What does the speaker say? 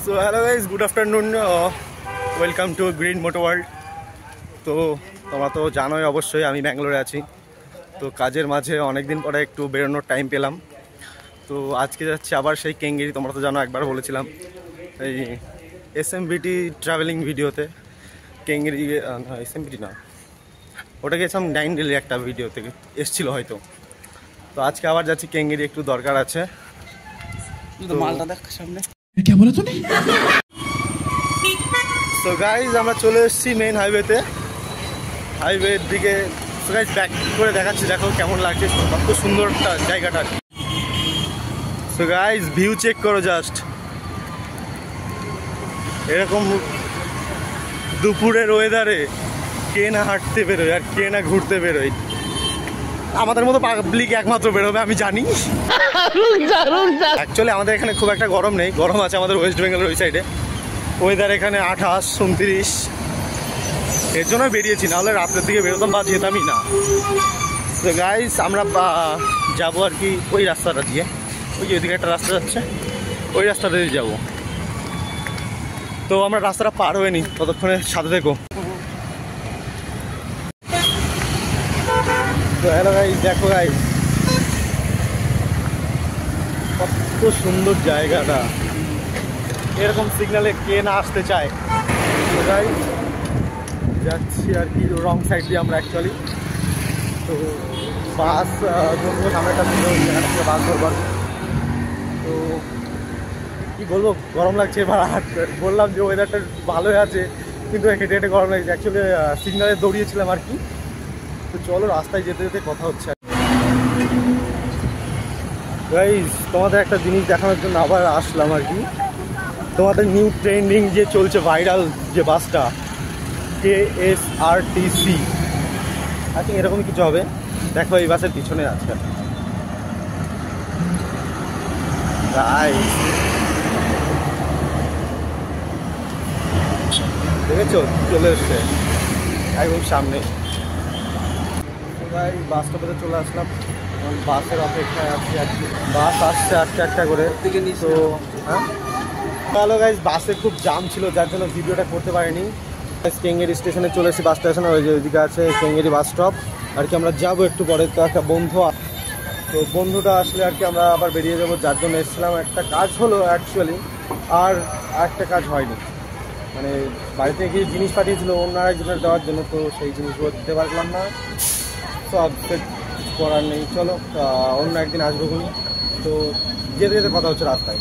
So hello guys, good afternoon, welcome to green moto world. তো তোমরা তো জানোই অবশ্যই আমি ব্যাঙ্গালোরে আছি। তো কাজের মাঝে অনেক দিন পরে একটু বেরোনোর টাইম পেলাম। তো আজকে যাচ্ছি আবার সেই কেঙ্গেরি। তোমরা তো জানো, একবার বলেছিলাম এই SMBT ট্রাভেলিং ভিডিওতে কেঙ্গেরি, না SMBT না, ওটা গেছিলাম 9 ডেলি একটা ভিডিও থেকে এসেছিলো হয়তো। তো আজকে আবার যাচ্ছি কেঙ্গেরি, একটু দরকার আছে। মালটা দেখ সামনে। তো গাইজ আমরা চলে এসেছি মেইন হাইওয়েতে, হাইওয়ের দিকে। তো গাইজ ব্যাক করে দেখাচ্ছি, দেখো কেমন লাগছে, কত সুন্দর জায়গাটা। তো গাইজ ভিউ চেক করো জাস্ট, এরকম দুপুরের ওয়েদারে কে না হাঁটতে বেরোয় আর কে না ঘুরতে বেরোয়। আমাদের মতো পাবলিক একমাত্র বেরোবে আমি জানি। অ্যাকচুয়ালি আমাদের এখানে খুব একটা গরম নেই, গরম আছে আমাদের ওয়েস্ট বেঙ্গলের ওই সাইডে। ওয়েদার এখানে 28, 29, এর জন্য বেরিয়েছি, নাহলে রাতের দিকে বেরোতাম বা যেতামই না। তো গাইস আমরা যাবো আর কি ওই রাস্তাটা দিয়ে, ওই যে ওইদিকে একটা রাস্তা যাচ্ছে, ওই রাস্তাটা দিয়ে যাবো। তো আমরা রাস্তাটা পার হয়ে নিই, ততক্ষণে সাথে থেকো। তো হ্যালো গাইস, দেখো গাইস কত সুন্দর জায়গাটা, এরকম সিগনালে কে না আসতে চায়। তো গাইস যাচ্ছি আর কি রং সাইড দিয়ে আমরা অ্যাকচুয়ালি। তো বাস ধরবো, সামনে একটা সেখান থেকে বাস ধরবার। তো কী বলবো, গরম লাগছে এবার। বললাম যে ওয়েদারটা ভালোই আছে, কিন্তু হেঁটে হেঁটে গরম লাগছে। অ্যাকচুয়ালি সিগনালে দৌড়িয়েছিলাম আর কি। তো চলো রাস্তায় যেতে যেতে কথা হচ্ছে। গাইস তোমাদের একটা জিনিস দেখানোর জন্য আবার আসলাম আর কি। তোমাদের নিউ ট্রেন্ডিং যে চলছে ভাইরাল যে বাসটা, KSRTC, আই থিঙ্ক এরকম কিছু হবে। দেখো এই বাসের পিছনে আছে গাইস, দেখেছো চলে এসছে একদম সামনে। ভাই বাস স্টপেতে চলে আসলাম, বাসের অপেক্ষায় আছি আর কি। বাস আসছে একটা করে। তো হ্যাঁ হ্যালো গাইস, বাসে খুব জাম ছিল যার জন্য ভিডিওটা করতে পারিনি। কেঙ্গেরি স্টেশনে চলে এসেছি, বাস স্টেশনে। ওই যে ওইদিকে আছে কেঙ্গেরি বাস স্টপ আর কি। আমরা যাবো একটু পরে। তো একটা বন্ধু, তো বন্ধুটা আসলে আর কি আমরা আবার বেরিয়ে যাবো, যার জন্য এসেছিলাম। একটা কাজ হলো অ্যাকচুয়ালি, আর একটা কাজ হয়নি, মানে বাড়িতে গিয়ে জিনিস পাঠিয়েছিল অন্য আরেকজনের দেওয়ার জন্য, তো সেই জিনিসগুলো দিতে পারলাম না। তো আপডেট করার নেই, চলো অন্য একদিন আসবো। তো যেতে যেতে কথা হচ্ছে রাস্তায়।